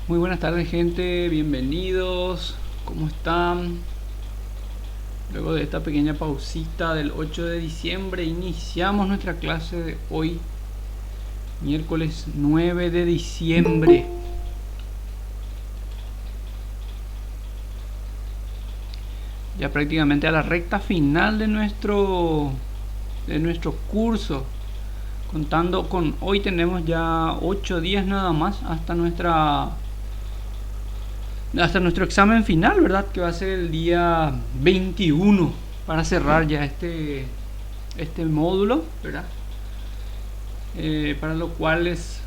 Muy buenas tardes, gente, bienvenidos. ¿Cómo están? Luego de esta pequeña pausita del 8 de diciembre iniciamos nuestra clase de hoy, miércoles 9 de diciembre. Ya prácticamente a la recta final de nuestro curso. Contando con hoy tenemos ya 8 días nada más hasta nuestro examen final, ¿verdad? Que va a ser el día 21 para cerrar ya este módulo, ¿verdad? Para lo cual les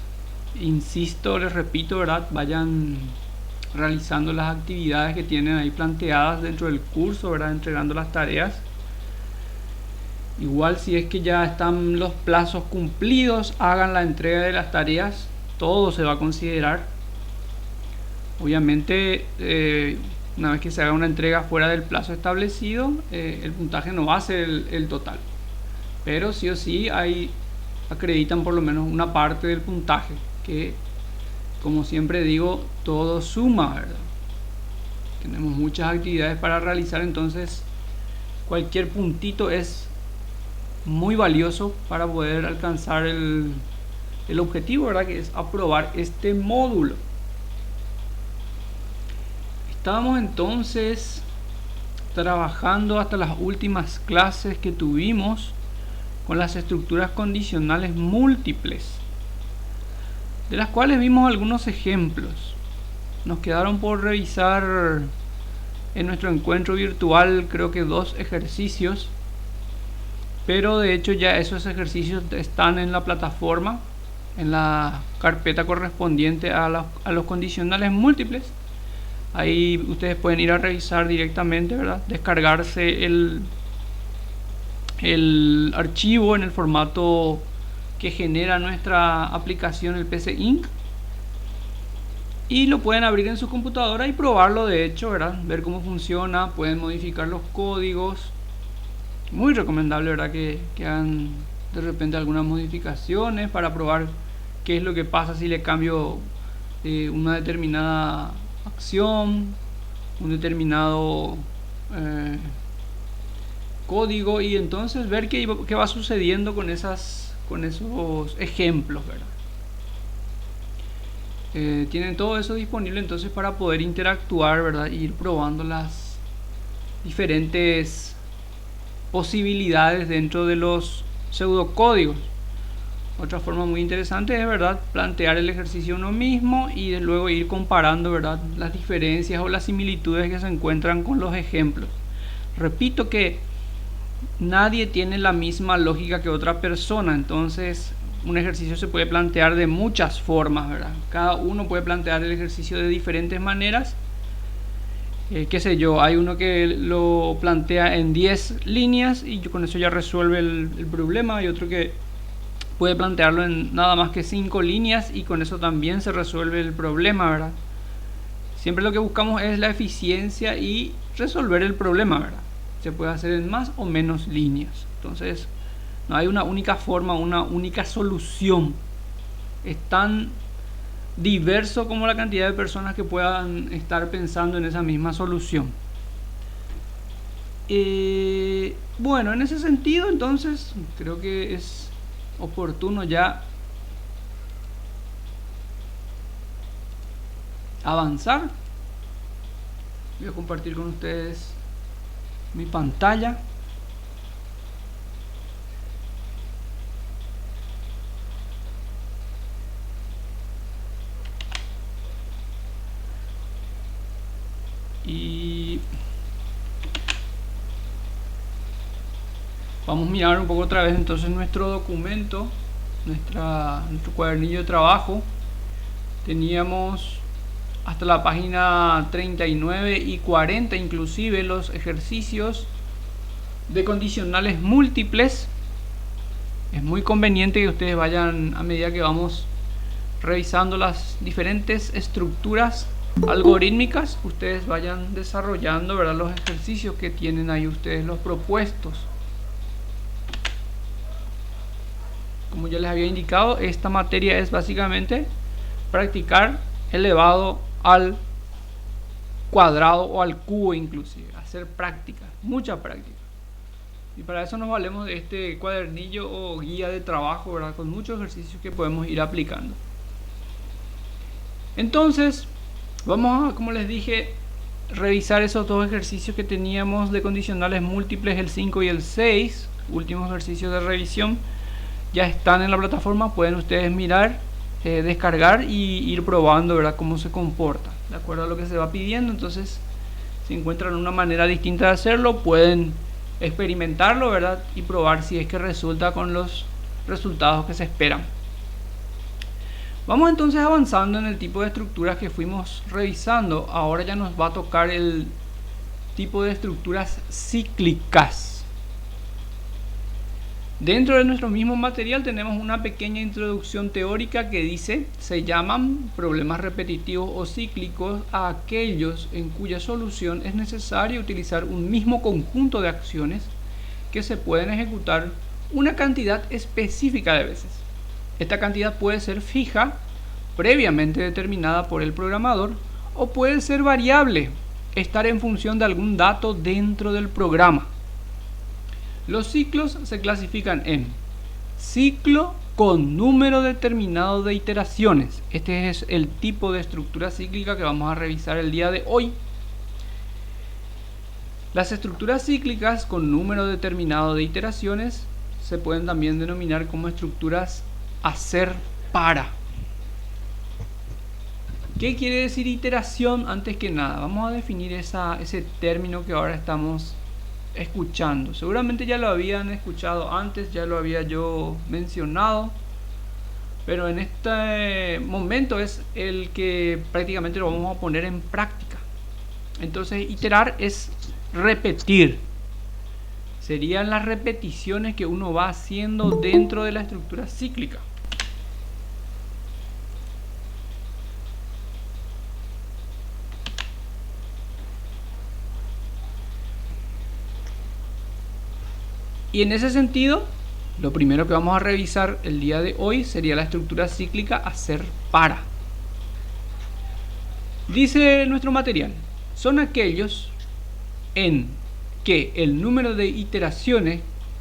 repito, ¿verdad? Vayan realizando las actividades que tienen ahí planteadas dentro del curso, ¿verdad? Entregando las tareas. Igual si es que ya están los plazos cumplidos, hagan la entrega de las tareas, todo se va a considerar. Obviamente, una vez que se haga una entrega fuera del plazo establecido, el puntaje no va a ser el total. Pero sí o sí acreditan por lo menos una parte del puntaje, que como siempre digo, todo suma, ¿verdad? Tenemos muchas actividades para realizar, entonces cualquier puntito es muy valioso para poder alcanzar el objetivo, ¿verdad? Que es aprobar este módulo. Estábamos entonces trabajando hasta las últimas clases que tuvimos con las estructuras condicionales múltiples, de las cuales vimos algunos ejemplos. Nos quedaron por revisar en nuestro encuentro virtual creo que 2 ejercicios, pero de hecho ya esos ejercicios están en la plataforma, en la carpeta correspondiente a los condicionales múltiples. Ahí ustedes pueden ir a revisar directamente, ¿verdad? Descargarse el archivo en el formato que genera nuestra aplicación, el PC Ink, y lo pueden abrir en su computadora y probarlo, de hecho, ¿verdad? Ver cómo funciona, pueden modificar los códigos. Muy recomendable, ¿verdad? Que hagan de repente algunas modificaciones para probar qué es lo que pasa si le cambio una determinada acción, un determinado código, y entonces ver qué va sucediendo con esos ejemplos, ¿verdad? Tienen todo eso disponible entonces para poder interactuar, ¿verdad? E ir probando las diferentes posibilidades dentro de los pseudocódigos. Otra forma muy interesante es, ¿verdad?, plantear el ejercicio uno mismo y luego ir comparando, ¿verdad?, las diferencias o las similitudes que se encuentran con los ejemplos. Repito que nadie tiene la misma lógica que otra persona, entonces un ejercicio se puede plantear de muchas formas, ¿verdad? Cada uno puede plantear el ejercicio de diferentes maneras. Qué sé yo, hay uno que lo plantea en 10 líneas y con eso ya resuelve el problema. Hay otro que puede plantearlo en nada más que 5 líneas y con eso también se resuelve el problema, ¿verdad? Siempre lo que buscamos es la eficiencia y resolver el problema, ¿verdad? Se puede hacer en más o menos líneas. Entonces, no hay una única forma, una única solución. Es tan diverso como la cantidad de personas que puedan estar pensando en esa misma solución. Bueno, en ese sentido, entonces, creo que es oportuno ya avanzar. Voy a compartir con ustedes mi pantalla. Y vamos a mirar un poco otra vez entonces nuestro documento, nuestro cuadernillo de trabajo. Teníamos hasta la página 39 y 40 inclusive los ejercicios de condicionales múltiples. Es muy conveniente que ustedes vayan, a medida que vamos revisando las diferentes estructuras algorítmicas, ustedes vayan desarrollando, ¿verdad?, los ejercicios que tienen ahí ustedes, los propuestos. Como ya les había indicado, esta materia es básicamente practicar elevado al cuadrado o al cubo inclusive, hacer práctica, mucha práctica. Y para eso nos valemos de este cuadernillo o guía de trabajo, ¿verdad? Con muchos ejercicios que podemos ir aplicando. Entonces, vamos a, como les dije, revisar esos dos ejercicios que teníamos de condicionales múltiples, el 5 y el 6, últimos ejercicios de revisión. Ya están en la plataforma, pueden ustedes mirar, descargar y ir probando, ¿verdad?, cómo se comporta de acuerdo a lo que se va pidiendo. Entonces, si encuentran una manera distinta de hacerlo, pueden experimentarlo, ¿verdad?, y probar si es que resulta con los resultados que se esperan. Vamos entonces avanzando en el tipo de estructuras que fuimos revisando. Ahora ya nos va a tocar el tipo de estructuras cíclicas. Dentro de nuestro mismo material tenemos una pequeña introducción teórica que dice: se llaman problemas repetitivos o cíclicos a aquellos en cuya solución es necesario utilizar un mismo conjunto de acciones que se pueden ejecutar una cantidad específica de veces. Esta cantidad puede ser fija, previamente determinada por el programador, o puede ser variable, estar en función de algún dato dentro del programa. Los ciclos se clasifican en ciclo con número determinado de iteraciones. Este es el tipo de estructura cíclica que vamos a revisar el día de hoy. Las estructuras cíclicas con número determinado de iteraciones se pueden también denominar como estructuras hacer para. ¿Qué quiere decir iteración? Antes que nada, vamos a definir ese término que ahora estamos escuchando. Seguramente ya lo habían escuchado antes, ya lo había yo mencionado, pero en este momento es el que prácticamente lo vamos a poner en práctica. Entonces, iterar es repetir. Serían las repeticiones que uno va haciendo dentro de la estructura cíclica. Y en ese sentido, lo primero que vamos a revisar el día de hoy sería la estructura cíclica hacer para. Dice nuestro material: son aquellos en que el número de iteraciones,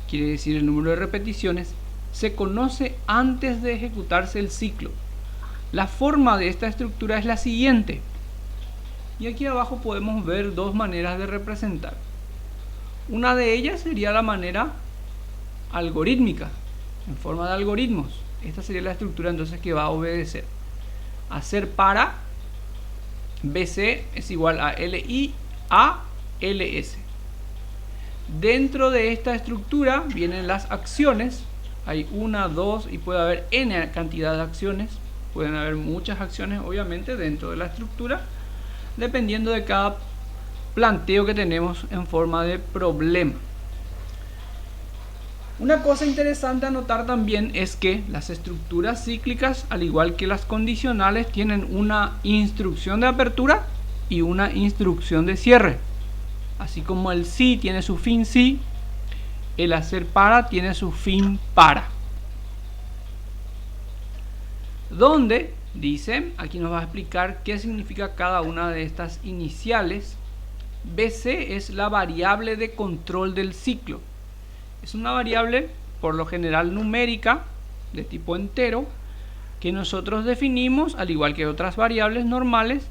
quiere decir el número de repeticiones, se conoce antes de ejecutarse el ciclo. La forma de esta estructura es la siguiente. Y aquí abajo podemos ver dos maneras de representar. Una de ellas sería la manera algorítmica, en forma de algoritmos. Esta sería la estructura entonces que va a obedecer. Hacer para BC es igual a LI a LS. Dentro de esta estructura vienen las acciones. Hay una, dos y puede haber n cantidad de acciones. Pueden haber muchas acciones obviamente dentro de la estructura, dependiendo de cada planteo que tenemos en forma de problema. Una cosa interesante a notar también es que las estructuras cíclicas, al igual que las condicionales, tienen una instrucción de apertura y una instrucción de cierre. Así como el si tiene su fin si, el hacer para tiene su fin para. Donde dice, aquí nos va a explicar qué significa cada una de estas iniciales. BC es la variable de control del ciclo. Es una variable por lo general numérica de tipo entero que nosotros definimos al igual que otras variables normales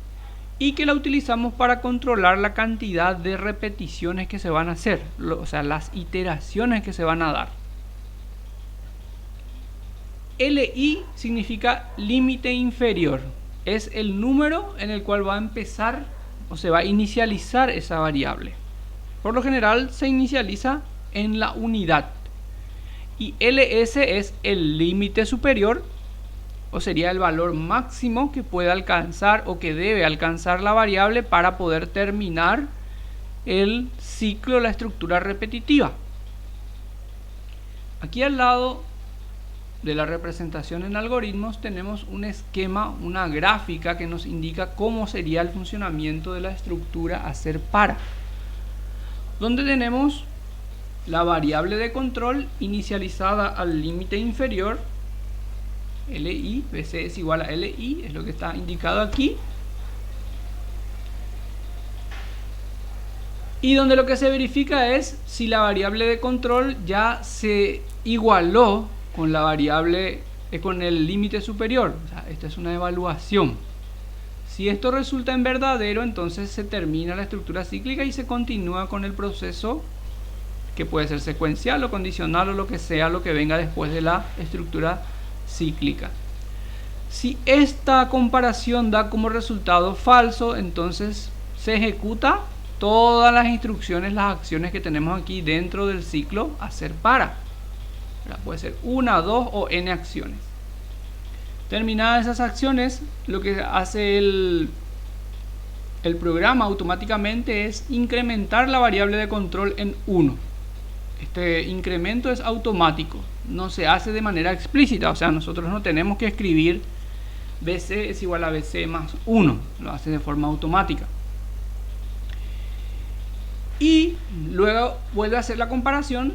y que la utilizamos para controlar la cantidad de repeticiones que se van a hacer, o sea, las iteraciones que se van a dar. LI significa límite inferior. Es el número en el cual va a empezar o se va a inicializar esa variable. Por lo general se inicializa en la unidad. Y LS es el límite superior, o sería el valor máximo que puede alcanzar o que debe alcanzar la variable para poder terminar el ciclo, la estructura repetitiva. Aquí al lado de la representación en algoritmos tenemos un esquema, una gráfica que nos indica cómo sería el funcionamiento de la estructura hacer para, donde tenemos la variable de control inicializada al límite inferior, LI, BC es igual a LI, es lo que está indicado aquí, y donde lo que se verifica es si la variable de control ya se igualó con la variable, con el límite superior. O sea, esta es una evaluación. Si esto resulta en verdadero, entonces se termina la estructura cíclica y se continúa con el proceso, que puede ser secuencial o condicional o lo que sea, lo que venga después de la estructura cíclica. Si esta comparación da como resultado falso, entonces se ejecuta todas las instrucciones, las acciones que tenemos aquí dentro del ciclo hacer para. Puede ser una, dos o n acciones. Terminadas esas acciones, lo que hace el programa automáticamente es incrementar la variable de control en 1. Este incremento es automático, no se hace de manera explícita, o sea, nosotros no tenemos que escribir BC es igual a BC más 1, lo hace de forma automática. Y luego vuelve a hacer la comparación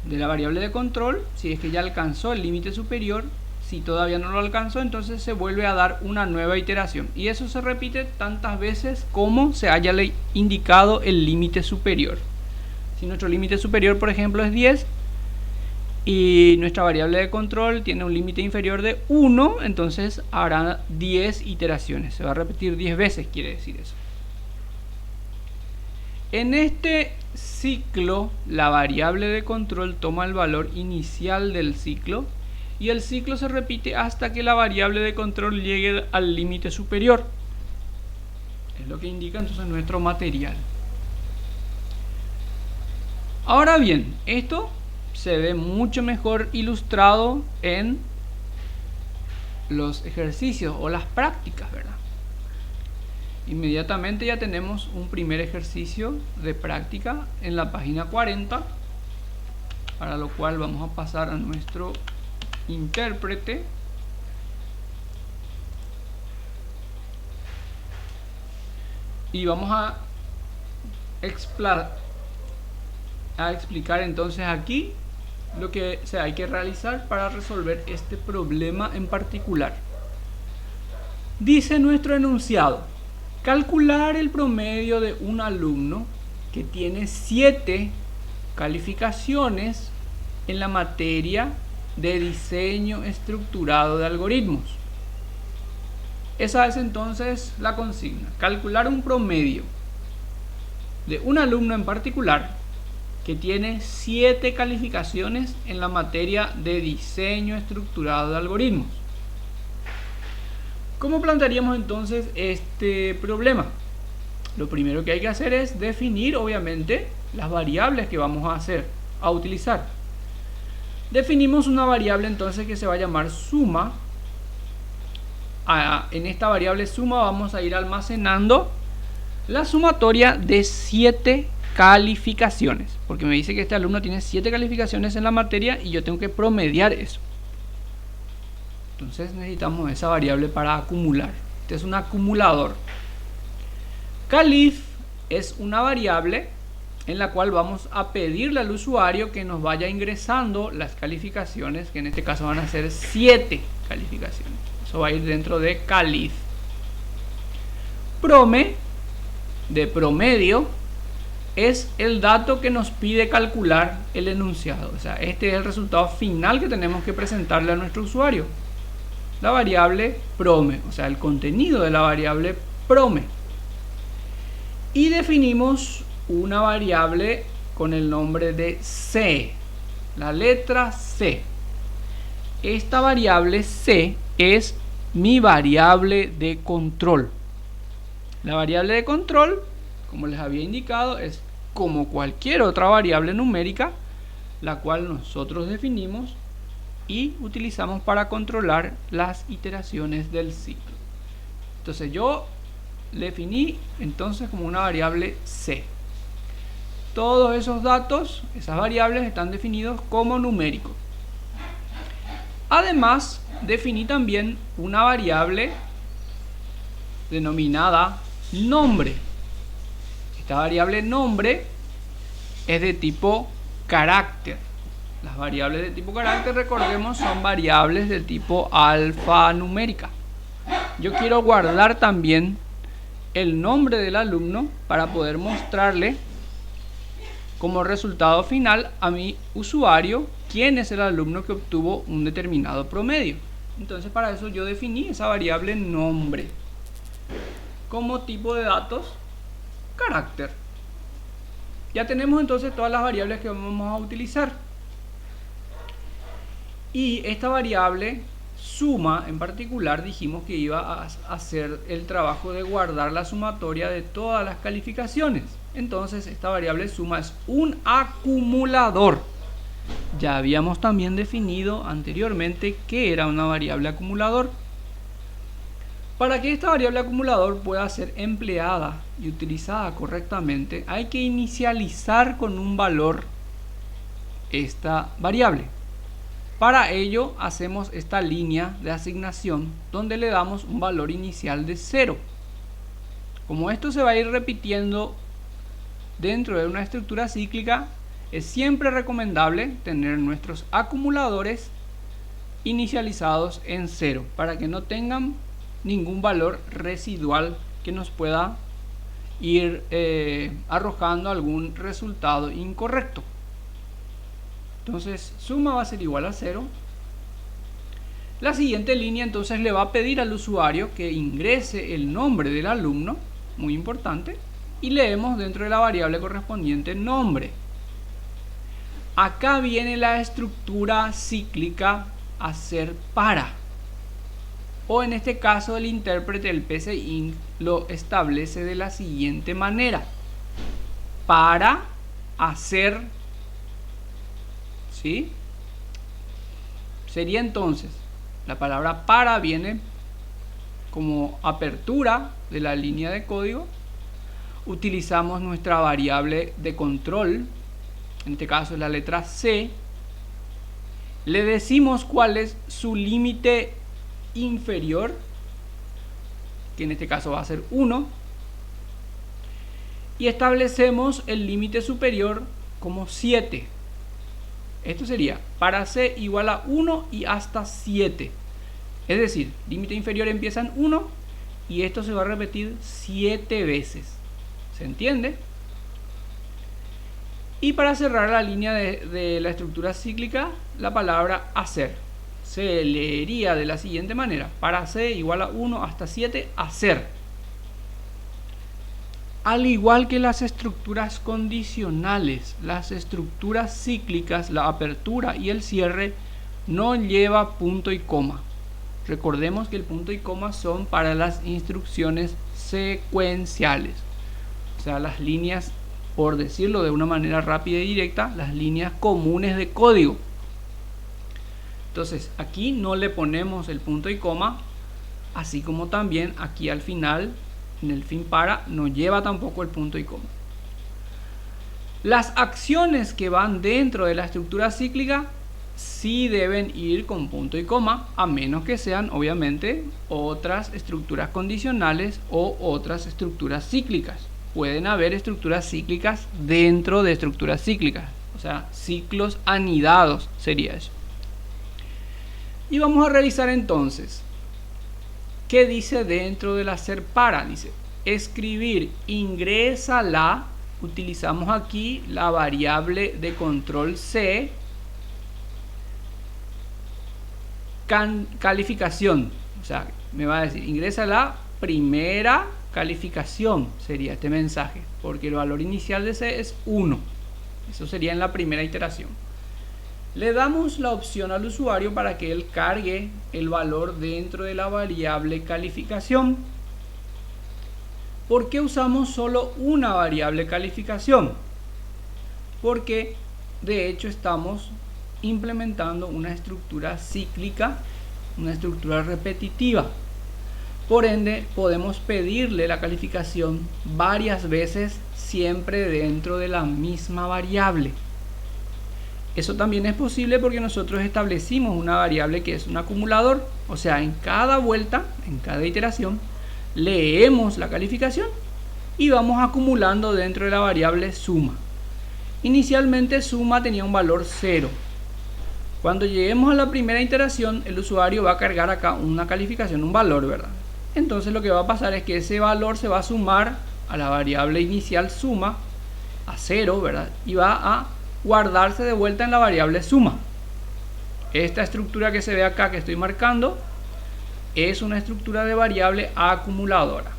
de la variable de control, si es que ya alcanzó el límite superior. Si todavía no lo alcanzó, entonces se vuelve a dar una nueva iteración. Y eso se repite tantas veces como se haya indicado el límite superior. Si nuestro límite superior, por ejemplo, es 10 y nuestra variable de control tiene un límite inferior de 1, entonces hará 10 iteraciones. Se va a repetir 10 veces, quiere decir eso. En este ciclo, la variable de control toma el valor inicial del ciclo y el ciclo se repite hasta que la variable de control llegue al límite superior. Es lo que indica entonces nuestro material. Ahora bien, esto se ve mucho mejor ilustrado en los ejercicios o las prácticas, ¿verdad? Inmediatamente ya tenemos un primer ejercicio de práctica en la página 40, para lo cual vamos a pasar a nuestro intérprete y vamos a explicar entonces aquí lo que hay que realizar para resolver este problema en particular. Dice nuestro enunciado: calcular el promedio de un alumno que tiene 7 calificaciones en la materia de diseño estructurado de algoritmos. Esa es entonces la consigna: calcular un promedio de un alumno en particular que tiene 7 calificaciones en la materia de diseño estructurado de algoritmos. ¿Cómo plantearíamos entonces este problema? Lo primero que hay que hacer es definir, obviamente, las variables que vamos a utilizar. Definimos una variable entonces que se va a llamar suma. En esta variable suma vamos a ir almacenando la sumatoria de 7 calificaciones, porque me dice que este alumno tiene 7 calificaciones en la materia y yo tengo que promediar eso. Entonces necesitamos esa variable para acumular. Este es un acumulador. Calif es una variable en la cual vamos a pedirle al usuario que nos vaya ingresando las calificaciones, que en este caso van a ser 7 calificaciones. Eso va a ir dentro de Calif. Prome, de promedio, es el dato que nos pide calcular el enunciado. O sea, este es el resultado final que tenemos que presentarle a nuestro usuario. La variable prome, o sea, el contenido de la variable prome. Y definimos una variable con el nombre de C, la letra C. Esta variable C es mi variable de control. La variable de control, como les había indicado, es como cualquier otra variable numérica, la cual nosotros definimos y utilizamos para controlar las iteraciones del ciclo. Entonces yo definí entonces como una variable C. Todos esos datos, esas variables, están definidos como numéricos. Además, definí también una variable denominada nombre. Esta variable nombre es de tipo carácter. Las variables de tipo carácter, recordemos, son variables de tipo alfanumérica. Yo quiero guardar también el nombre del alumno para poder mostrarle como resultado final a mi usuario quién es el alumno que obtuvo un determinado promedio. Entonces para eso yo definí esa variable nombre. Como tipo de datos, carácter. Ya tenemos entonces todas las variables que vamos a utilizar. Y esta variable suma en particular dijimos que iba a hacer el trabajo de guardar la sumatoria de todas las calificaciones. Entonces esta variable suma es un acumulador. Ya habíamos también definido anteriormente qué era una variable acumulador. Para que esta variable acumulador pueda ser empleada y utilizada correctamente, hay que inicializar con un valor esta variable. Para ello hacemos esta línea de asignación donde le damos un valor inicial de 0. Como esto se va a ir repitiendo dentro de una estructura cíclica, es siempre recomendable tener nuestros acumuladores inicializados en 0 para que no tengan ningún valor residual que nos pueda ir arrojando algún resultado incorrecto. Entonces suma va a ser igual a 0. La siguiente línea entonces le va a pedir al usuario que ingrese el nombre del alumno, muy importante, y leemos dentro de la variable correspondiente nombre. Acá viene la estructura cíclica hacer para, o en este caso el intérprete del PCInc lo establece de la siguiente manera: para hacer, ¿sí? Sería entonces, la palabra para viene como apertura de la línea de código. Utilizamos nuestra variable de control, en este caso es la letra C. Le decimos cuál es su límite inferior, que en este caso va a ser 1. Y establecemos el límite superior como 7. Esto sería para C igual a 1 y hasta 7. Es decir, límite inferior empieza en 1 y esto se va a repetir 7 veces. ¿Se entiende? Y para cerrar la línea de la estructura cíclica, la palabra hacer se leería de la siguiente manera: para C igual a 1 hasta 7, hacer. Al igual que las estructuras condicionales, las estructuras cíclicas, la apertura y el cierre no lleva punto y coma. Recordemos que el punto y coma son para las instrucciones secuenciales, o sea, las líneas, por decirlo de una manera rápida y directa, las líneas comunes de código. Entonces aquí no le ponemos el punto y coma, así como también aquí al final, en el fin para, no lleva tampoco el punto y coma. Las acciones que van dentro de la estructura cíclica sí deben ir con punto y coma, a menos que sean obviamente otras estructuras condicionales o otras estructuras cíclicas. Pueden haber estructuras cíclicas dentro de estructuras cíclicas, o sea, ciclos anidados sería eso. Y vamos a revisar entonces qué dice dentro del hacer para. Dice escribir, ingresa la, utilizamos aquí la variable de control C, calificación, o sea, me va a decir ingresa la primera calificación, sería este mensaje, porque el valor inicial de C es 1. Eso sería en la primera iteración. Le damos la opción al usuario para que él cargue el valor dentro de la variable calificación. ¿Por qué usamos solo una variable calificación? Porque de hecho estamos implementando una estructura cíclica, una estructura repetitiva. Por ende, podemos pedirle la calificación varias veces, siempre dentro de la misma variable. Eso también es posible porque nosotros establecimos una variable que es un acumulador. O sea, en cada vuelta, en cada iteración, leemos la calificación y vamos acumulando dentro de la variable suma. Inicialmente suma tenía un valor 0. Cuando lleguemos a la primera iteración, el usuario va a cargar acá una calificación, un valor, ¿verdad? Entonces lo que va a pasar es que ese valor se va a sumar a la variable inicial suma a 0, ¿verdad? Y va a guardarse de vuelta en la variable suma. Esta estructura que se ve acá que estoy marcando es una estructura de variable acumuladora.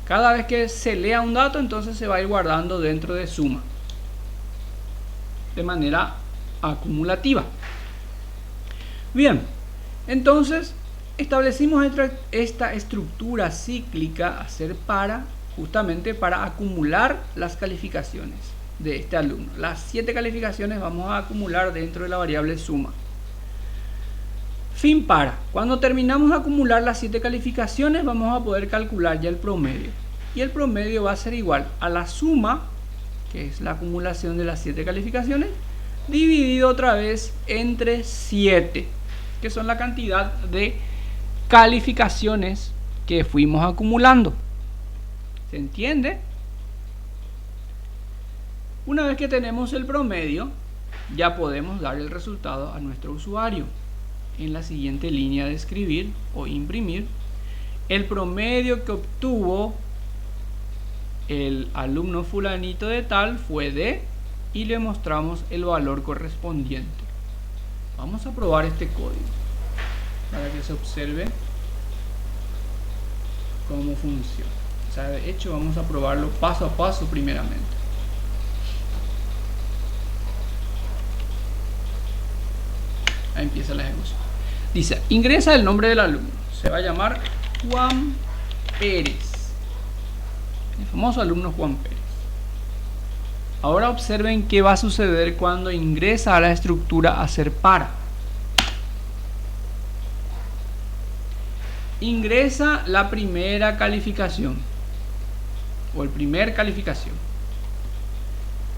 Cada vez que se lea un dato, entonces se va a ir guardando dentro de suma de manera acumulativa. Bien, entonces establecimos esta estructura cíclica hacer para, justamente para acumular las calificaciones de este alumno. Las 7 calificaciones vamos a acumular dentro de la variable suma. Fin para. Cuando terminamos de acumular las 7 calificaciones, vamos a poder calcular ya el promedio. Y el promedio va a ser igual a la suma, que es la acumulación de las 7 calificaciones, dividido otra vez entre 7, que son la cantidad de calificaciones que fuimos acumulando. ¿Se entiende? Una vez que tenemos el promedio, ya podemos dar el resultado a nuestro usuario. En la siguiente línea de escribir o imprimir, el promedio que obtuvo el alumno fulanito de tal fue de, y le mostramos el valor correspondiente. Vamos a probar este código para que se observe cómo funciona. O sea, de hecho vamos a probarlo paso a paso primeramente. Ahí empieza la ejecución. Dice, ingresa el nombre del alumno. Se va a llamar Juan Pérez. El famoso alumno Juan Pérez. Ahora observen qué va a suceder cuando ingresa a la estructura hacer para. Ingresa la primera calificación o el primer calificación.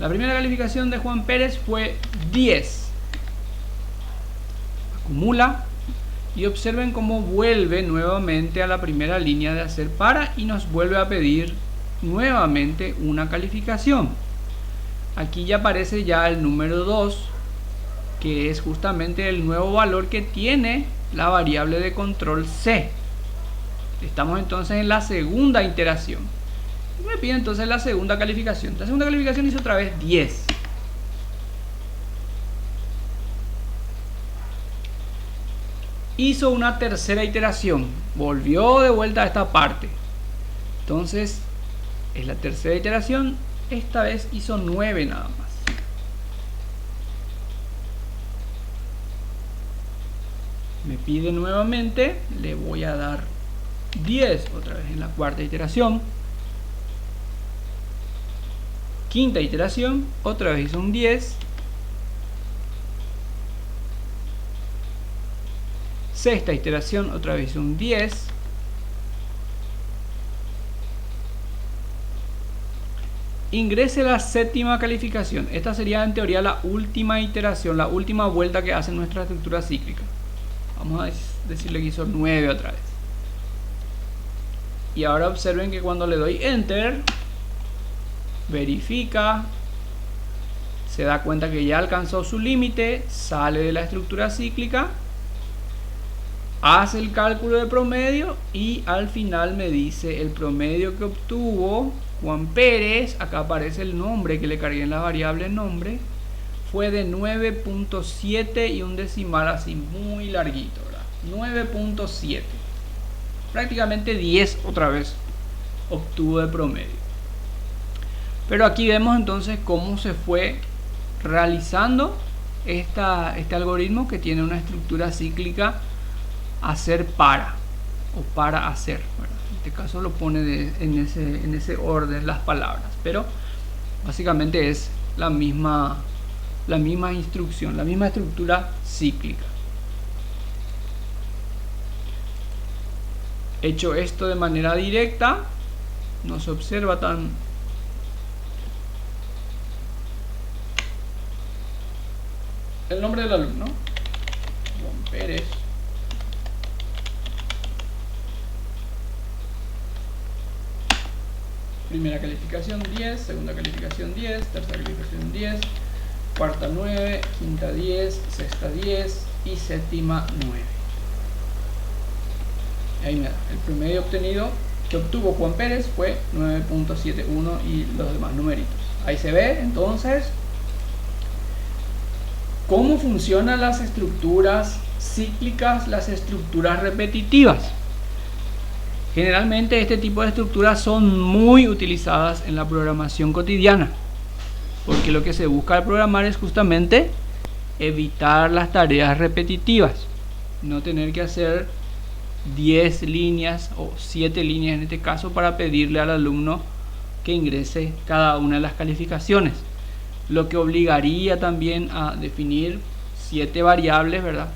La primera calificación de Juan Pérez fue 10. Acumula y observen cómo vuelve nuevamente a la primera línea de hacer para y nos vuelve a pedir nuevamente una calificación. Aquí ya aparece ya el número 2, que es justamente el nuevo valor que tiene la variable de control C. Estamos entonces en la segunda iteración. Me pide entonces la segunda calificación. La segunda calificación hizo otra vez 10. Hizo una tercera iteración. Volvió de vuelta a esta parte. Entonces, es la tercera iteración. Esta vez hizo 9 nada más. Me pide nuevamente. Le voy a dar 10 otra vez en la cuarta iteración. Quinta iteración, otra vez hizo un 10. Sexta iteración, otra vez hizo un 10. Ingrese la séptima calificación. Esta sería en teoría la última iteración, la última vuelta que hace nuestra estructura cíclica. Vamos a decirle que hizo 9 otra vez. Y ahora observen que cuando le doy Enter, verifica, se da cuenta que ya alcanzó su límite, sale de la estructura cíclica, hace el cálculo de promedio y al final me dice el promedio que obtuvo Juan Pérez. Acá aparece el nombre que le cargué en la variable nombre, fue de 9.7 y un decimal así muy larguito, ¿verdad? 9.7, prácticamente 10 otra vez obtuvo de promedio. Pero aquí vemos entonces cómo se fue realizando este algoritmo que tiene una estructura cíclica hacer para o para hacer, ¿verdad? En este caso lo pone en ese orden las palabras, pero básicamente es la misma instrucción, la misma estructura cíclica. Hecho esto de manera directa, no se observa tan el nombre del alumno, Juan Pérez. Primera calificación 10, segunda calificación 10, tercera calificación 10, cuarta 9, quinta 10, sexta 10 y séptima 9. Ahí me da el promedio obtenido que obtuvo Juan Pérez fue 9.71 y los demás numeritos. Ahí se ve entonces cómo funcionan las estructuras cíclicas, las estructuras repetitivas. Generalmente este tipo de estructuras son muy utilizadas en la programación cotidiana, porque lo que se busca al programar es justamente evitar las tareas repetitivas, no tener que hacer 10 líneas o 7 líneas en este caso para pedirle al alumno que ingrese cada una de las calificaciones, lo que obligaría también a definir 7 variables, ¿verdad?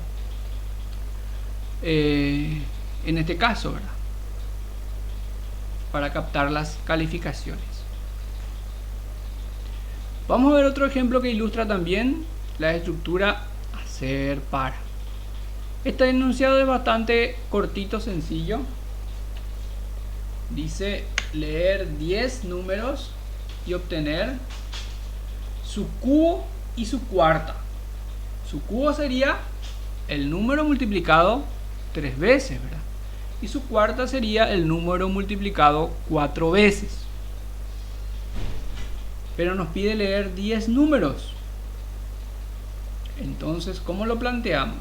En este caso, ¿verdad? Para captar las calificaciones. Vamos a ver otro ejemplo que ilustra también la estructura hacer para. Este enunciado es bastante cortito, sencillo. Dice leer 10 números y obtener su cubo y su cuarta. Su cubo sería el número multiplicado 3 veces, ¿verdad? Y su cuarta sería el número multiplicado 4 veces. Pero nos pide leer 10 números. Entonces, ¿cómo lo planteamos?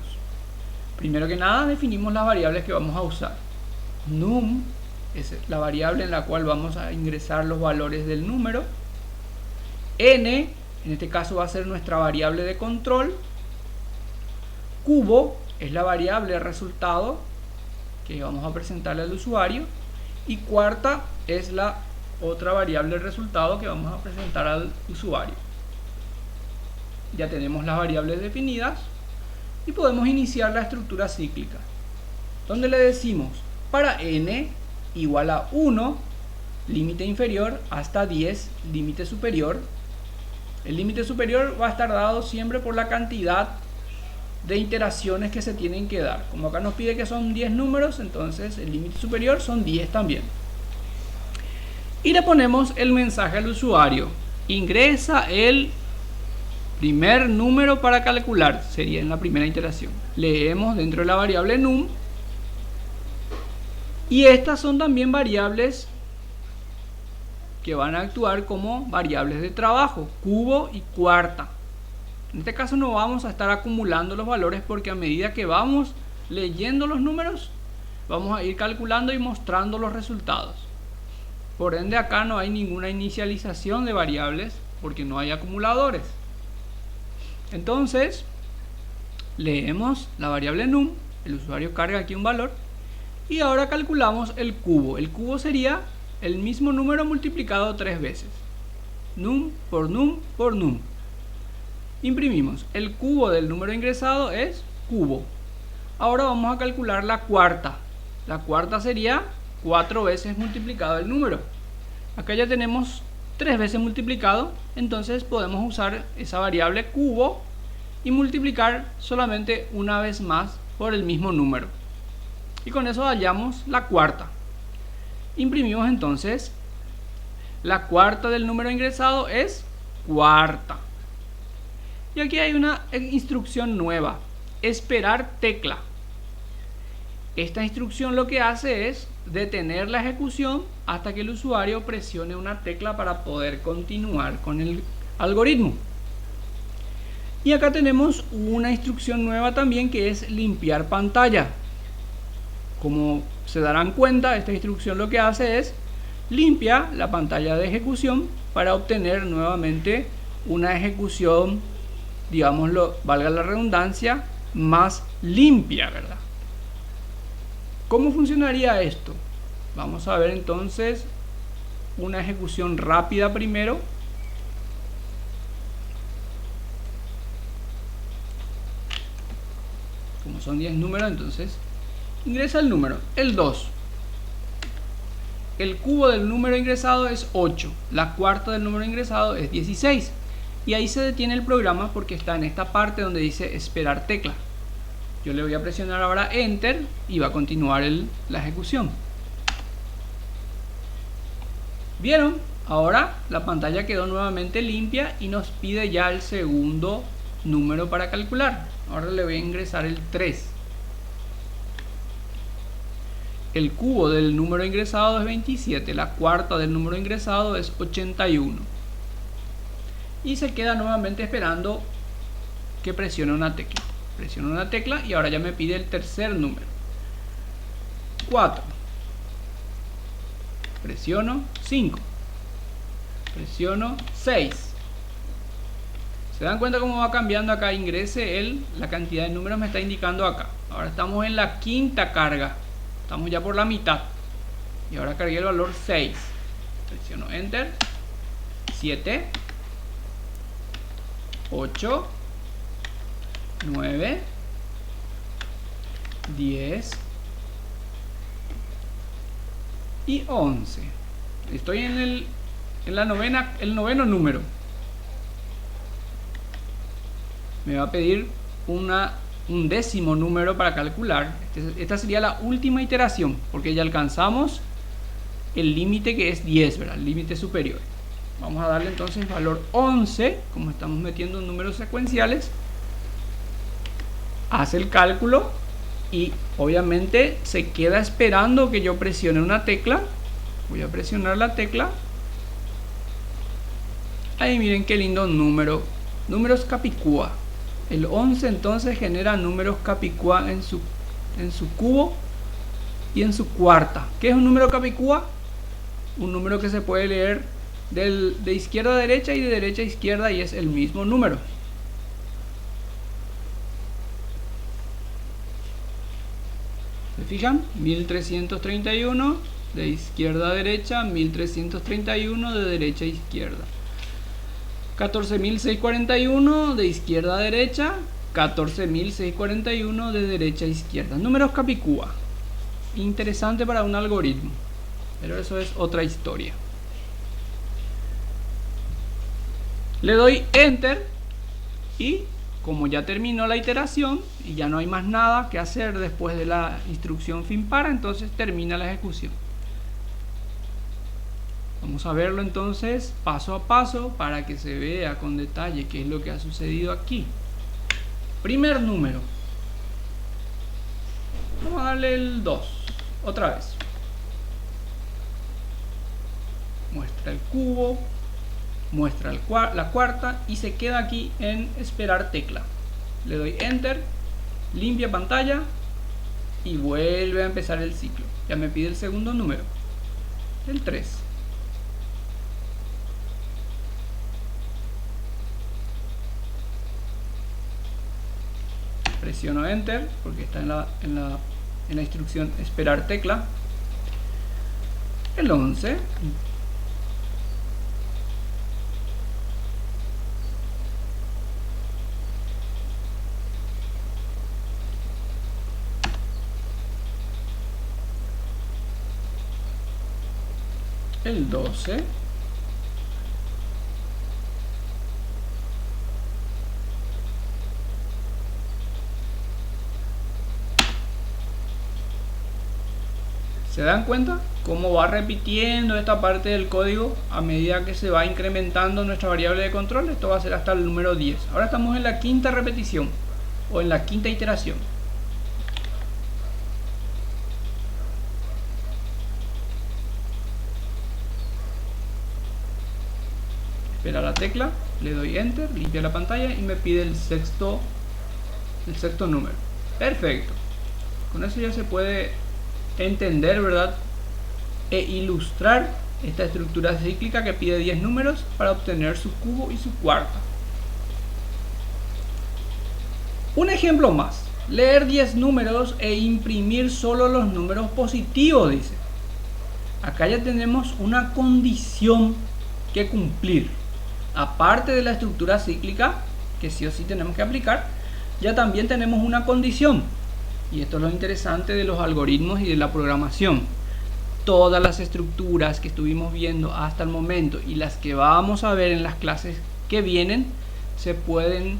Primero que nada, definimos las variables que vamos a usar. Num es la variable en la cual vamos a ingresar los valores del número. N, en este caso va a ser nuestra variable de control. Cubo es la variable resultado que vamos a presentarle al usuario. Y cuarta es la otra variable resultado que vamos a presentar al usuario. Ya tenemos las variables definidas y podemos iniciar la estructura cíclica, donde le decimos para n igual a 1, límite inferior, hasta 10, límite superior. El límite superior va a estar dado siempre por la cantidad de iteraciones que se tienen que dar. Como acá nos pide que son 10 números, entonces el límite superior son 10 también. Y le ponemos el mensaje al usuario: ingresa el primer número para calcular, sería en la primera iteración. Leemos dentro de la variable num. Y estas son también variables que van a actuar como variables de trabajo, cubo y cuarta. En este caso no vamos a estar acumulando los valores, porque a medida que vamos leyendo los números, vamos a ir calculando y mostrando los resultados. Por ende, acá no hay ninguna inicialización de variables, porque no hay acumuladores. Entonces, leemos la variable num, el usuario carga aquí un valor, y ahora calculamos el cubo. El cubo sería el mismo número multiplicado 3 veces. Num por num por num. Imprimimos. El cubo del número ingresado es cubo. Ahora vamos a calcular la cuarta. La cuarta sería 4 veces multiplicado el número. Acá ya tenemos 3 veces multiplicado, entonces podemos usar esa variable cubo y multiplicar solamente una vez más por el mismo número. Y con eso hallamos la cuarta. Imprimimos entonces. La cuarta del número ingresado es cuarta. Y aquí hay una instrucción nueva: esperar tecla. Esta instrucción lo que hace es detener la ejecución hasta que el usuario presione una tecla para poder continuar con el algoritmo. Y acá tenemos una instrucción nueva también, que es limpiar pantalla. Como se darán cuenta, esta instrucción lo que hace es limpia la pantalla de ejecución para obtener nuevamente una ejecución, digámoslo, valga la redundancia, más limpia, ¿verdad? ¿Cómo funcionaría esto? Vamos a ver entonces una ejecución rápida primero. Como son 10 números, entonces ingresa el número, el 2. El cubo del número ingresado es 8. La cuarta del número ingresado es 16. Y ahí se detiene el programa porque está en esta parte donde dice esperar tecla. Yo le voy a presionar ahora Enter y va a continuar la ejecución. ¿Vieron? Ahora la pantalla quedó nuevamente limpia y nos pide ya el segundo número para calcular. Ahora le voy a ingresar el 3. el cubo del número ingresado es 27, la cuarta del número ingresado es 81. Y se queda nuevamente esperando que presione una tecla. Presiono una tecla y ahora ya me pide el tercer número. 4. Presiono 5. Presiono 6. ¿Se dan cuenta cómo va cambiando acá? Ingrese la cantidad de números me está indicando acá. Ahora estamos en la quinta carga. Estamos ya por la mitad. Y ahora cargué el valor 6. Presiono Enter. 7. 8. 9. 10. Y 11. Estoy en el noveno número. Me va a pedir un décimo número para calcular. Esta sería la última iteración, porque ya alcanzamos el límite que es 10, ¿verdad? El límite superior. Vamos a darle entonces valor 11, como estamos metiendo números secuenciales. Hace el cálculo y obviamente se queda esperando que yo presione una tecla. Voy a presionar la tecla. Ahí miren qué lindo número. Números Capicúa. El 11 entonces genera números Capicúa en su cubo y en su cuarta. ¿Qué es un número Capicúa? Un número que se puede leer de izquierda a derecha y de derecha a izquierda y es el mismo número. ¿Se fijan? 1331 de izquierda a derecha, 1331 de derecha a izquierda. 14.641 de izquierda a derecha, 14.641 de derecha a izquierda. Números Capicúa. Interesante para un algoritmo, pero eso es otra historia. Le doy Enter y como ya terminó la iteración y ya no hay más nada que hacer después de la instrucción fin para, entonces termina la ejecución. Vamos a verlo entonces paso a paso para que se vea con detalle qué es lo que ha sucedido aquí. Primer número. Vamos a darle el 2. Otra vez. Muestra el cubo. Muestra la cuarta y se queda aquí en esperar tecla. Le doy Enter. Limpia pantalla. Y vuelve a empezar el ciclo. Ya me pide el segundo número. El 3. Presiono Enter porque está en la instrucción esperar tecla. El 11. El 12. ¿Se dan cuenta cómo va repitiendo esta parte del código a medida que se va incrementando nuestra variable de control? Esto va a ser hasta el número 10. Ahora estamos en la quinta repetición o en la quinta iteración. Espera la tecla, le doy Enter, limpia la pantalla y me pide el sexto número. Perfecto. Con eso ya se puede entender, ¿verdad? E ilustrar esta estructura cíclica que pide 10 números para obtener su cubo y su cuarta. Un ejemplo más. Leer 10 números e imprimir solo los números positivos, dice. Acá ya tenemos una condición que cumplir. Aparte de la estructura cíclica, que sí o sí tenemos que aplicar, ya también tenemos una condición. Y esto es lo interesante de los algoritmos y de la programación. Todas las estructuras que estuvimos viendo hasta el momento y las que vamos a ver en las clases que vienen se pueden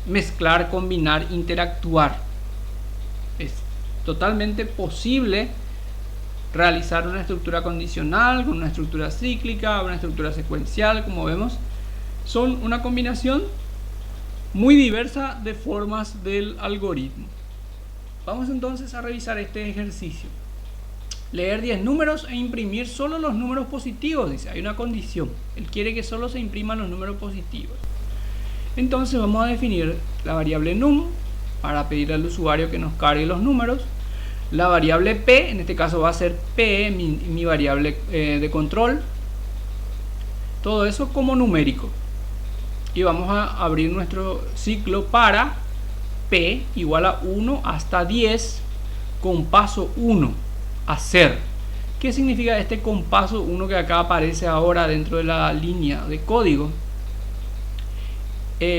mezclar, combinar, interactuar. Es totalmente posible realizar una estructura condicional con una estructura cíclica, una estructura secuencial, como vemos. Son una combinación muy diversa de formas del algoritmo. Vamos entonces a revisar este ejercicio. Leer 10 números e imprimir solo los números positivos, dice. Hay una condición. Él quiere que solo se impriman los números positivos. Entonces vamos a definir la variable num para pedirle al usuario que nos cargue los números. La variable p, en este caso va a ser p, mi variable de control. Todo eso como numérico. Y vamos a abrir nuestro ciclo para p igual a 1 hasta 10 con paso 1, hacer. ¿Qué significa este con paso 1 que acá aparece ahora dentro de la línea de código?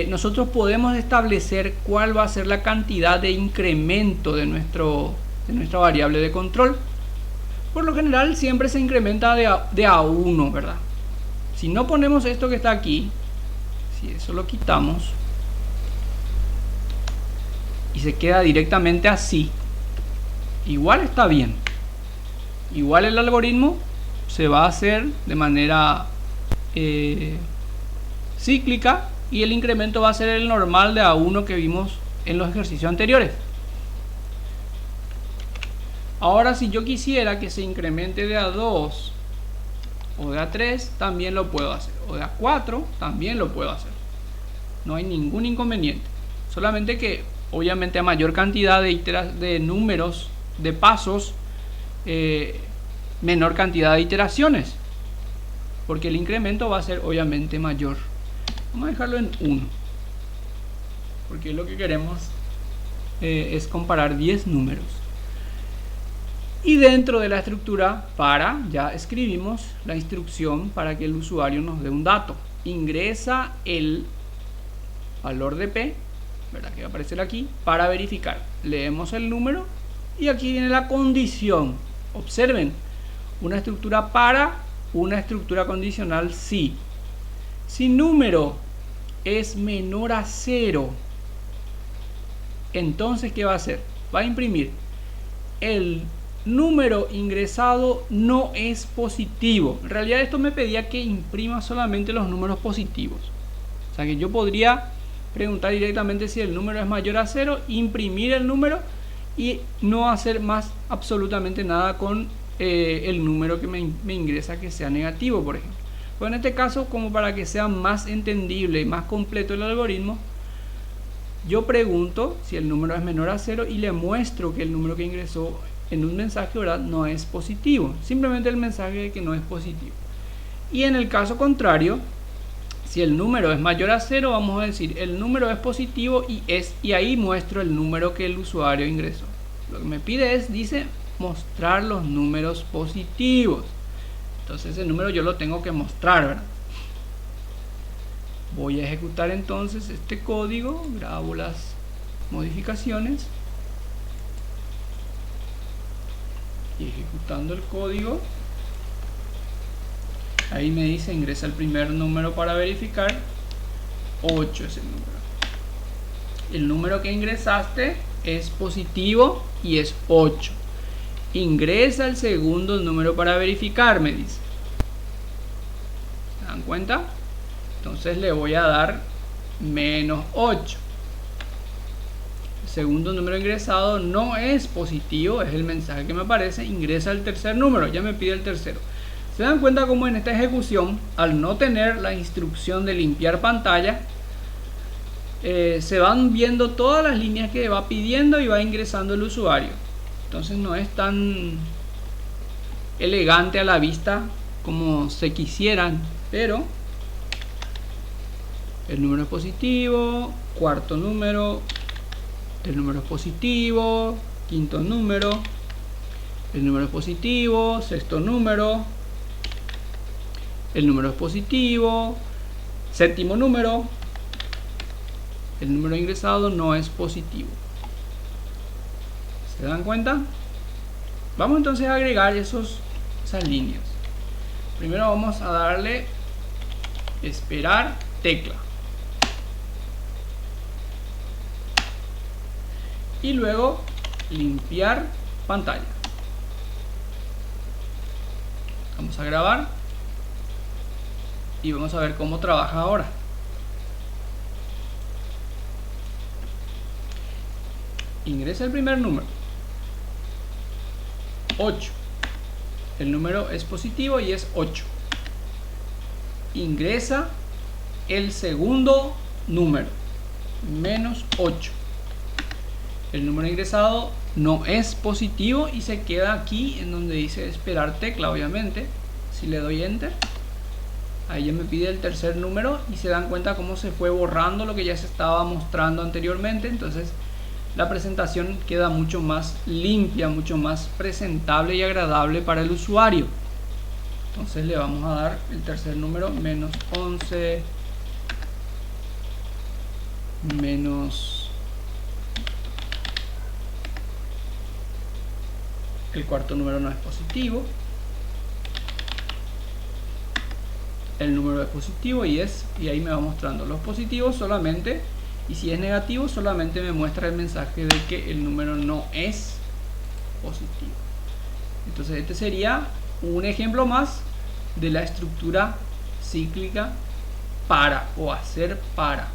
Nosotros podemos establecer cuál va a ser la cantidad de incremento de nuestra variable de control. Por lo general siempre se incrementa de a 1, ¿verdad? Si no ponemos esto que está aquí, si eso lo quitamos y se queda directamente así, igual está bien. Igual el algoritmo se va a hacer de manera cíclica y el incremento va a ser el normal de A1 que vimos en los ejercicios anteriores. Ahora, si yo quisiera que se incremente de A2 o de A3, también lo puedo hacer. O de A4, también lo puedo hacer. No hay ningún inconveniente. Solamente que, obviamente, a mayor cantidad de números, de pasos, menor cantidad de iteraciones. Porque el incremento va a ser, obviamente, mayor. Vamos a dejarlo en 1. Porque lo que queremos es comparar 10 números. Y dentro de la estructura para, ya escribimos la instrucción para que el usuario nos dé un dato. Ingresa el valor de P, ¿verdad? Que va a aparecer aquí, para verificar. Leemos el número y aquí viene la condición. Observen, una estructura para, una estructura condicional si. Si número es menor a 0, entonces ¿qué va a hacer? Va a imprimir el número ingresado no es positivo. En realidad esto me pedía que imprima solamente los números positivos. O sea que yo podría preguntar directamente si el número es mayor a 0, imprimir el número y no hacer más absolutamente nada con el número que me ingresa que sea negativo, por ejemplo. Pero en este caso, como para que sea más entendible y más completo el algoritmo, yo pregunto si el número es menor a 0 y le muestro que el número que ingresó en un mensaje, ¿verdad?, no es positivo. Simplemente el mensaje de que no es positivo. Y en el caso contrario, si el número es mayor a 0, vamos a decir el número es positivo y ahí muestro el número que el usuario ingresó. Lo que me pide es, dice, mostrar los números positivos. Entonces ese número yo lo tengo que mostrar, ¿verdad? Voy a ejecutar entonces este código, grabo las modificaciones y ejecutando el código, ahí me dice ingresa el primer número para verificar. 8 es el número. El número que ingresaste es positivo y es 8. Ingresa el segundo número para verificar, me dice. ¿Se dan cuenta? Entonces le voy a dar menos 8. El segundo número ingresado no es positivo, es el mensaje que me aparece. Ingresa el tercer número, ya me pide el tercero. ¿Se dan cuenta cómo en esta ejecución, al no tener la instrucción de limpiar pantalla, se van viendo todas las líneas que va pidiendo y va ingresando el usuario? Entonces no es tan elegante a la vista como se quisieran, pero el número es positivo, cuarto número, el número es positivo, quinto número, el número es positivo, sexto número, el número es positivo, séptimo número, el número ingresado no es positivo. ¿Se dan cuenta? Vamos entonces a agregar esas líneas. Primero vamos a darle esperar tecla. Y luego limpiar pantalla. Vamos a grabar. Y vamos a ver cómo trabaja ahora. Ingresa el primer número, 8. El número es positivo y es 8. Ingresa el segundo número, menos 8. El número ingresado no es positivo y se queda aquí en donde dice esperar tecla, obviamente. Si le doy enter, ahí ya me pide el tercer número y se dan cuenta cómo se fue borrando lo que ya se estaba mostrando anteriormente. Entonces la presentación queda mucho más limpia, mucho más presentable y agradable para el usuario. Entonces le vamos a dar el tercer número, menos 11, menos el cuarto número no es positivo, el número es positivo y ahí me va mostrando los positivos solamente, y si es negativo solamente me muestra el mensaje de que el número no es positivo. Entonces este sería un ejemplo más de la estructura cíclica para o hacer para.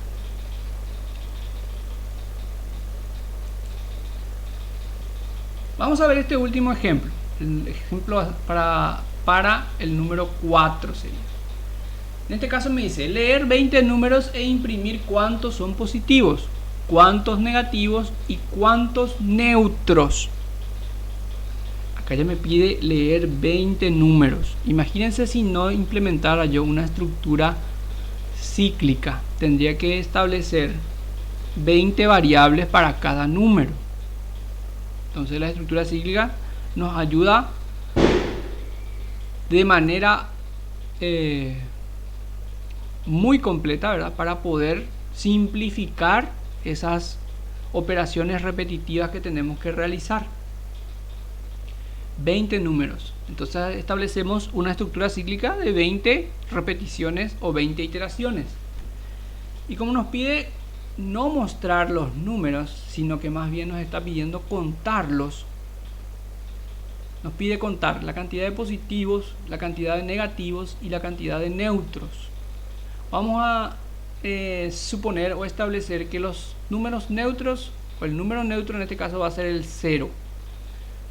Vamos a ver este último ejemplo, el ejemplo para el número 4 sería. En este caso me dice leer 20 números e imprimir cuántos son positivos, cuántos negativos y cuántos neutros. Acá ya me pide leer 20 números. Imagínense si no implementara yo una estructura cíclica. Tendría que establecer 20 variables para cada número. Entonces la estructura cíclica nos ayuda de manera muy completa, ¿verdad? Para poder simplificar esas operaciones repetitivas que tenemos que realizar. 20 números. Entonces establecemos una estructura cíclica de 20 repeticiones o 20 iteraciones. Y como nos pide no mostrar los números, sino que más bien nos está pidiendo contarlos, nos pide contar la cantidad de positivos, la cantidad de negativos y la cantidad de neutros. Vamos a suponer o establecer que los números neutros, o el número neutro en este caso va a ser el 0.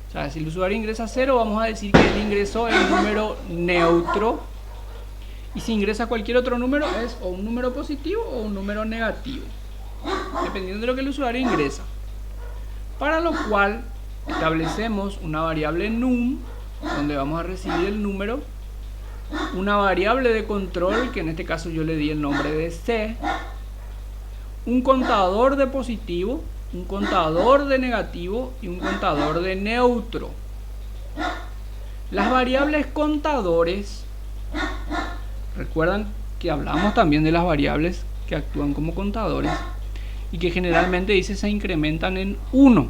O sea, si el usuario ingresa 0, vamos a decir que él ingresó el número neutro. Y si ingresa cualquier otro número, es o un número positivo o un número negativo, dependiendo de lo que el usuario ingresa. Para lo cual establecemos una variable num, donde vamos a recibir el número, una variable de control, que en este caso yo le di el nombre de C, un contador de positivo, un contador de negativo y un contador de neutro. Las variables contadores, recuerdan que hablamos también de las variables que actúan como contadores y que generalmente dice se incrementan en 1.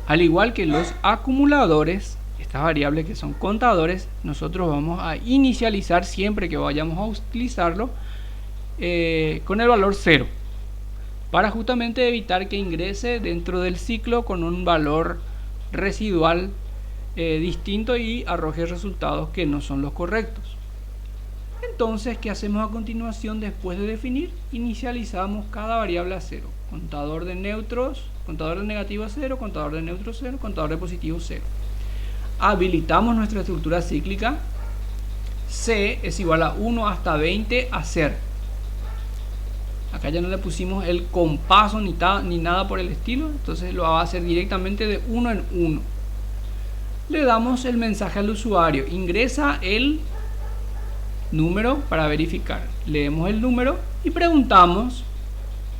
Al igual que los acumuladores, estas variables que son contadores, nosotros vamos a inicializar siempre que vayamos a utilizarlo con el valor 0. Para justamente evitar que ingrese dentro del ciclo con un valor residual distinto y arroje resultados que no son los correctos. Entonces, ¿qué hacemos a continuación después de definir? Inicializamos cada variable a 0. Contador de neutros, contador de negativo 0, contador de neutros 0, contador de positivo 0. Habilitamos nuestra estructura cíclica. C es igual a 1 hasta 20 hacer. Acá ya no le pusimos el compaso ni nada por el estilo, entonces lo va a hacer directamente de 1 en 1. Le damos el mensaje al usuario, ingresa el número para verificar. Leemos el número y preguntamos.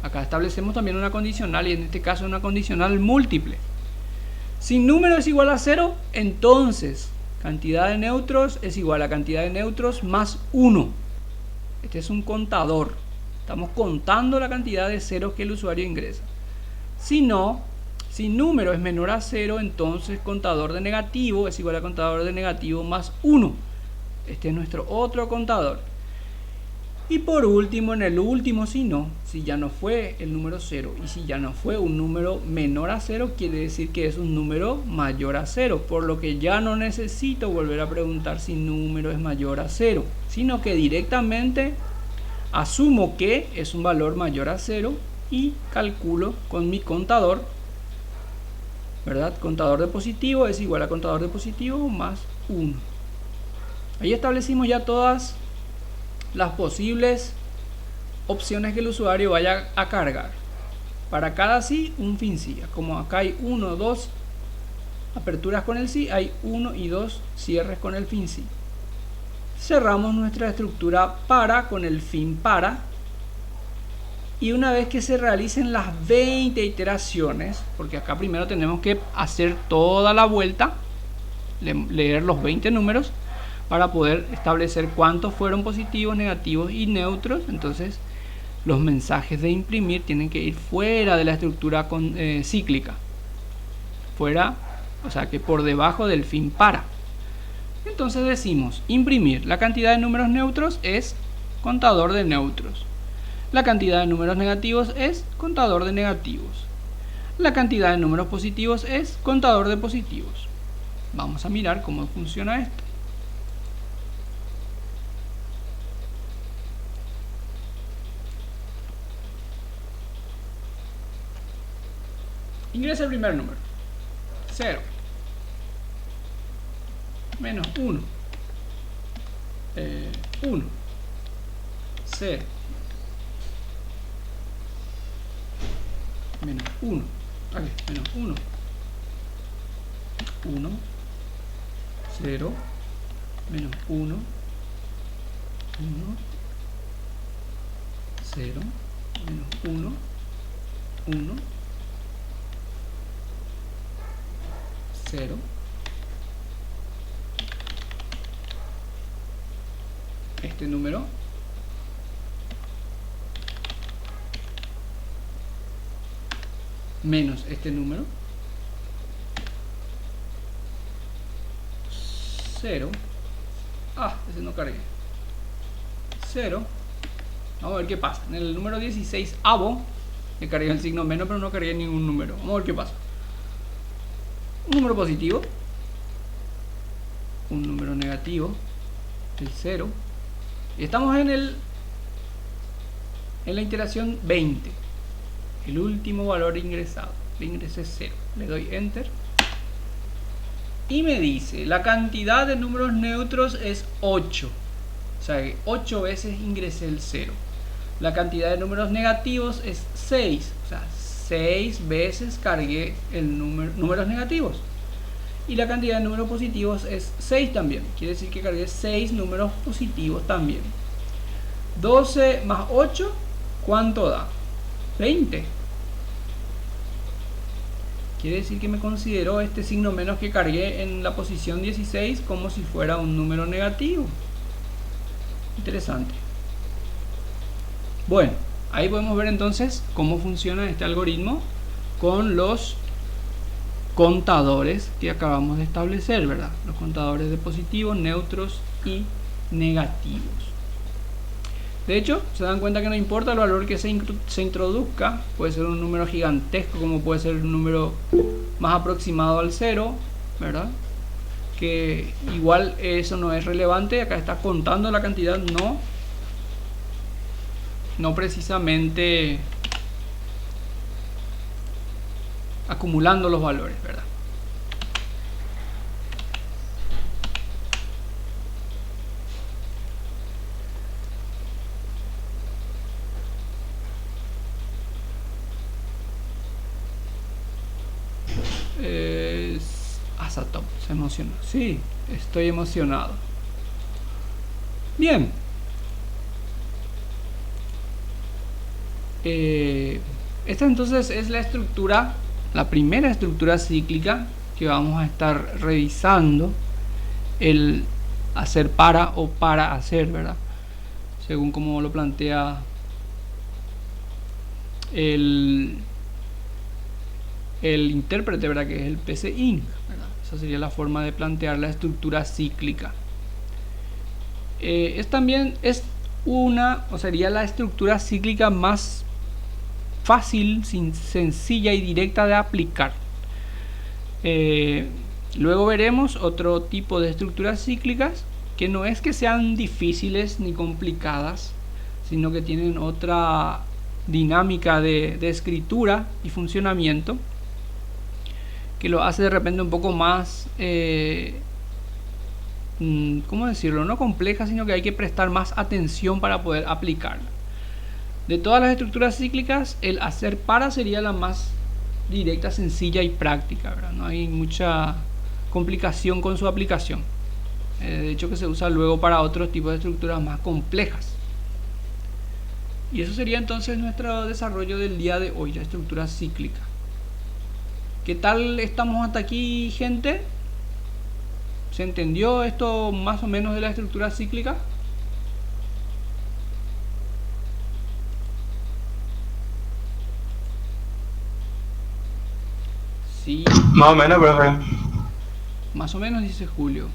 Acá establecemos también una condicional, y en este caso una condicional múltiple. Si número es igual a 0, entonces cantidad de neutros es igual a cantidad de neutros más 1. Este es un contador. Estamos contando la cantidad de ceros que el usuario ingresa. Si no, si número es menor a 0, entonces contador de negativo es igual a contador de negativo más 1. Este es nuestro otro contador. Y por último, en el último, si no, si ya no fue el número 0 y si ya no fue un número menor a 0, quiere decir que es un número mayor a 0, por lo que ya no necesito volver a preguntar si número es mayor a 0, sino que directamente asumo que es un valor mayor a 0 y calculo con mi contador ¿verdad? Contador de positivo es igual a contador de positivo más 1. Ahí establecimos ya todas las posibles opciones que el usuario vaya a cargar. Para cada sí, un fin sí. Como acá hay 1, 2 aperturas con el sí, hay 1 y 2 cierres con el fin sí. Cerramos nuestra estructura para con el fin para. Y una vez que se realicen las 20 iteraciones, porque acá primero tenemos que hacer toda la vuelta, leer los 20 números, para poder establecer cuántos fueron positivos, negativos y neutros. Entonces los mensajes de imprimir tienen que ir fuera de la estructura cíclica, fuera, o sea que por debajo del fin para. Entonces decimos imprimir, la cantidad de números neutros es contador de neutros, la cantidad de números negativos es contador de negativos, la cantidad de números positivos es contador de positivos. Vamos a mirar cómo funciona esto. Ingresa el primer número, 0, menos 1, 1, 0, menos 1, aquí, menos 1, 1, 0, menos 1, 1, 0, menos 1, 1, 0, este número menos este número, 0, ese no cargué, 0, vamos a ver qué pasa. En el número 16avo le cargué el signo menos, pero no cargué ningún número. Vamos a ver qué pasa. Un número positivo, un número negativo, el 0, y estamos en la iteración 20, el último valor ingresado. Le ingresé 0, le doy enter y me dice la cantidad de números neutros es 8, o sea que 8 veces ingresé el 0. La cantidad de números negativos es 6, o sea 6 veces cargué el números negativos. Y la cantidad de números positivos es 6 también, quiere decir que cargué 6 números positivos también. 12 más 8, ¿cuánto da? 20. Quiere decir que me consideró este signo menos que cargué en la posición 16 como si fuera un número negativo. Interesante. Bueno, ahí podemos ver entonces cómo funciona este algoritmo con los contadores que acabamos de establecer, ¿verdad? Los contadores de positivos, neutros y negativos. De hecho, se dan cuenta que no importa el valor que se introduzca, puede ser un número gigantesco como puede ser un número más aproximado al 0, ¿verdad? Que igual eso no es relevante, acá está contando la cantidad, no precisamente acumulando los valores, ¿verdad? Asatop se emocionó. Sí, estoy emocionado. Bien. Esta entonces es la estructura, la primera estructura cíclica que vamos a estar revisando, el hacer para o para hacer, ¿verdad? Según como lo plantea el intérprete, ¿verdad? Que es el PC-Inc, ¿verdad? Esa sería la forma de plantear la estructura cíclica. También es una, o sería la estructura cíclica más fácil, sencilla y directa de aplicar. Luego veremos otro tipo de estructuras cíclicas que no es que sean difíciles ni complicadas, sino que tienen otra dinámica de escritura y funcionamiento, que lo hace de repente un poco más, ¿cómo decirlo? No compleja, sino que hay que prestar más atención para poder aplicarla. De todas las estructuras cíclicas, el hacer para sería la más directa, sencilla y práctica, ¿verdad? No hay mucha complicación con su aplicación. De hecho, que se usa luego para otros tipos de estructuras más complejas. Y eso sería entonces nuestro desarrollo del día de hoy, la estructura cíclica. ¿Qué tal estamos hasta aquí, gente? ¿Se entendió esto más o menos de la estructura cíclica? Sí. Más o menos, profe. Más o menos, dice Julio.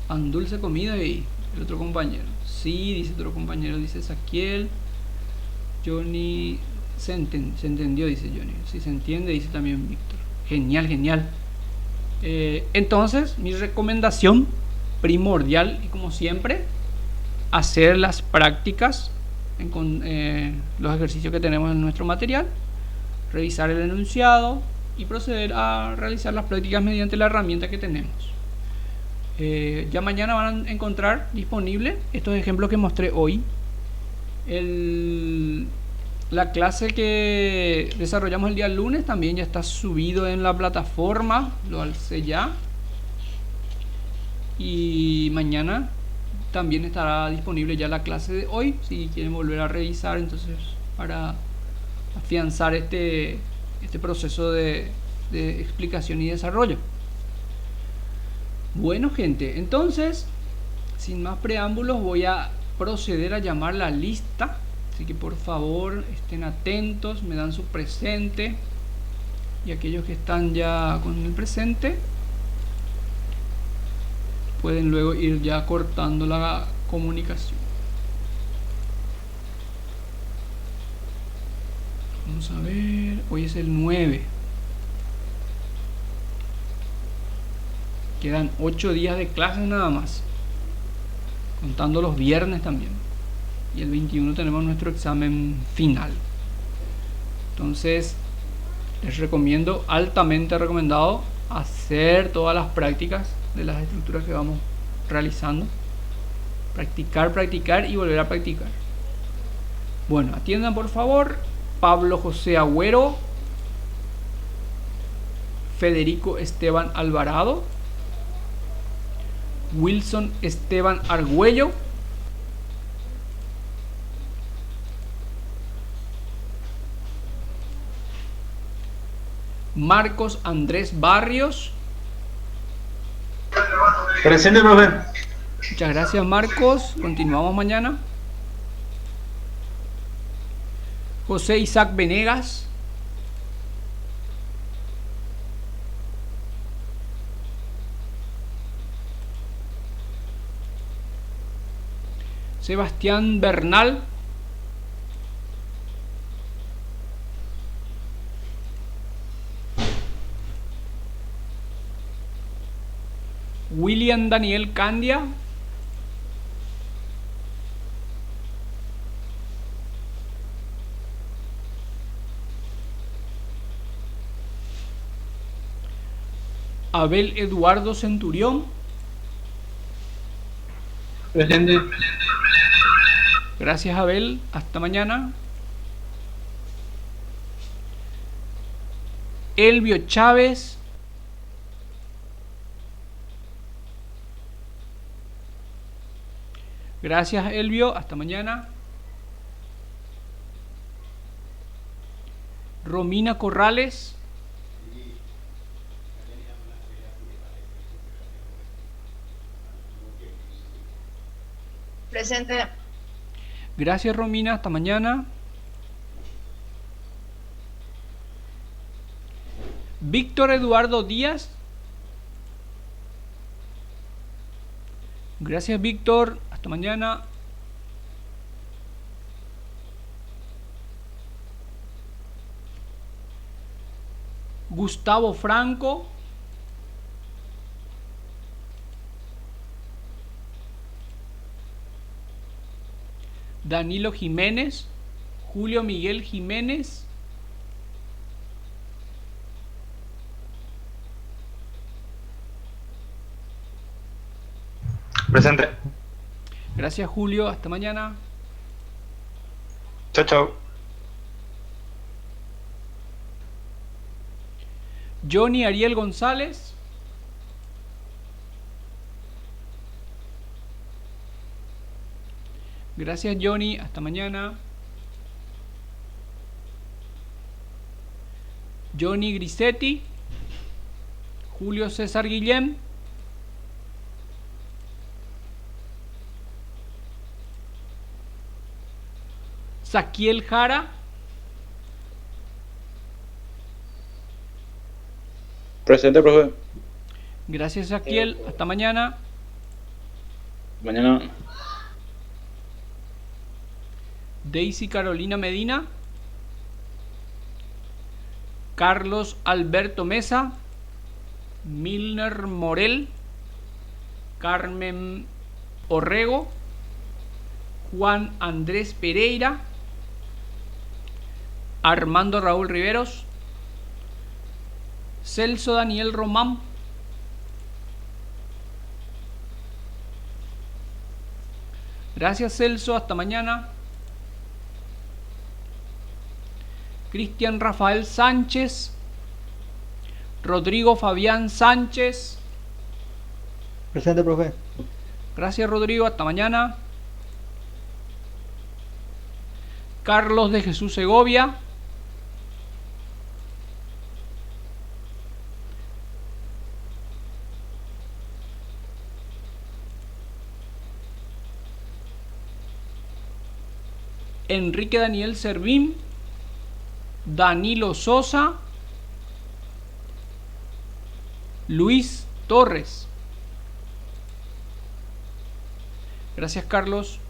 Pan dulce comida y el otro compañero. Sí, dice otro compañero, dice Saquiel. Johnny, se entendió, dice Johnny. Si se entiende, dice también Víctor. Genial, genial. Entonces, mi recomendación primordial, y como siempre, hacer las prácticas con los ejercicios que tenemos en nuestro material, revisar el enunciado y proceder a realizar las prácticas mediante la herramienta que tenemos. Ya mañana van a encontrar disponible estos ejemplos que mostré hoy. La clase que desarrollamos el día lunes también ya está subido en la plataforma, lo alcé ya. Y mañana también estará disponible ya la clase de hoy, si quieren volver a revisar, entonces para afianzar este proceso de explicación y desarrollo. Bueno, gente, entonces, sin más preámbulos, voy a proceder a llamar la lista. Así que por favor estén atentos, me dan su presente. Y aquellos que están ya con el presente pueden luego ir ya cortando la comunicación. Vamos a ver, hoy es el 9. Quedan 8 días de clases nada más, contando los viernes también. Y el 21 tenemos nuestro examen final. Entonces les recomiendo, altamente recomendado, hacer todas las prácticas de las estructuras que vamos realizando. Practicar, practicar y volver a practicar. Bueno, atiendan por favor. Pablo José Agüero, Federico Esteban Alvarado, Wilson Esteban Argüello, Marcos Andrés Barrios. Presente, profe. Muchas gracias, Marcos. Continuamos mañana. José Isaac Venegas. Sebastián Bernal. William Daniel Candia. Abel Eduardo Centurión. Presente. Gracias, Abel. Hasta mañana. Elvio Chávez. Gracias, Elvio. Hasta mañana. Romina Corrales. Presente. Gracias, Romina. Hasta mañana. Víctor Eduardo Díaz. Gracias, Víctor. Hasta mañana. Gustavo Franco. Danilo Jiménez. Julio Miguel Jiménez. Presente. Gracias, Julio. Hasta mañana. Chao, chao. Johnny Ariel González. Gracias, Johnny. Hasta mañana. Johnny Grisetti. Julio César Guillén. Saquiel Jara. Presente, profe. Gracias, Saquiel. Hasta mañana. Mañana. Daisy Carolina Medina. Carlos Alberto Mesa. Milner Morel. Carmen Orrego. Juan Andrés Pereira. Armando Raúl Riveros. Celso Daniel Román. Gracias, Celso. Hasta mañana. Cristian Rafael Sánchez. Rodrigo Fabián Sánchez. Presente, profe. Gracias, Rodrigo. Hasta mañana. Carlos de Jesús Segovia. Enrique Daniel Servín. Danilo Sosa. Luis Torres. Gracias, Carlos.